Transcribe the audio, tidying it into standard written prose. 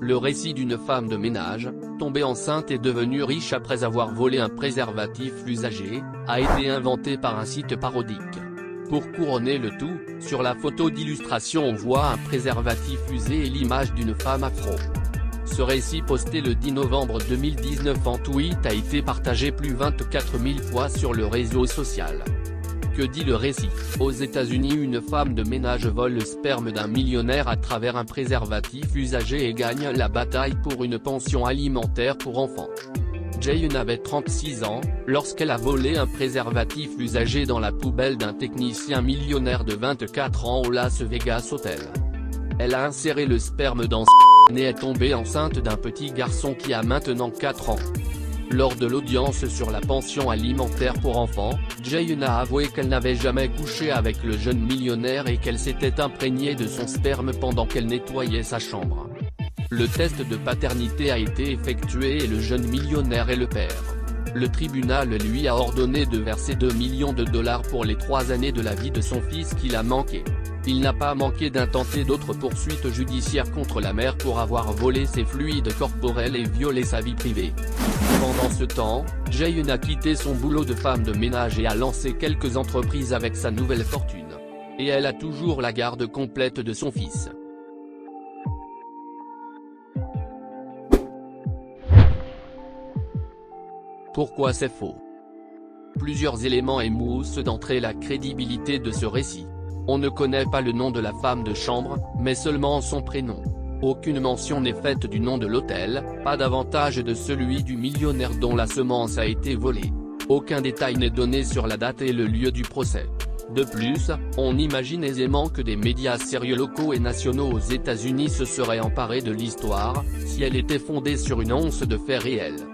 Le récit d'une femme de ménage, tombée enceinte et devenue riche après avoir volé un préservatif usagé, a été inventé par un site parodique. Pour couronner le tout, sur la photo d'illustration on voit un préservatif usé et l'image d'une femme afro. Ce récit posté le 10 novembre 2019 en tweet a été partagé plus 24 000 fois sur le réseau social. Que dit le récit? Aux États-Unis, une femme de ménage vole le sperme d'un millionnaire à travers un préservatif usagé et gagne la bataille pour une pension alimentaire pour enfants. Jayne avait 36 ans, lorsqu'elle a volé un préservatif usagé dans la poubelle d'un technicien millionnaire de 24 ans au Las Vegas Hotel. Elle a inséré le sperme dans son et est tombée enceinte d'un petit garçon qui a maintenant 4 ans. Lors de l'audience sur la pension alimentaire pour enfants, Jayne a avoué qu'elle n'avait jamais couché avec le jeune millionnaire et qu'elle s'était imprégnée de son sperme pendant qu'elle nettoyait sa chambre. Le test de paternité a été effectué et le jeune millionnaire est le père. Le tribunal lui a ordonné de verser 2 millions de dollars pour les 3 années de la vie de son fils qu'il a manqué. Il n'a pas manqué d'intenter d'autres poursuites judiciaires contre la mère pour avoir volé ses fluides corporels et violé sa vie privée. Pendant ce temps, Jayne a quitté son boulot de femme de ménage et a lancé quelques entreprises avec sa nouvelle fortune. Et elle a toujours la garde complète de son fils. Pourquoi c'est faux? Plusieurs éléments émoussent d'entrer la crédibilité de ce récit. On ne connaît pas le nom de la femme de chambre, mais seulement son prénom. Aucune mention n'est faite du nom de l'hôtel, pas davantage de celui du millionnaire dont la semence a été volée. Aucun détail n'est donné sur la date et le lieu du procès. De plus, on imagine aisément que des médias sérieux locaux et nationaux aux États-Unis se seraient emparés de l'histoire, si elle était fondée sur une once de faits réels.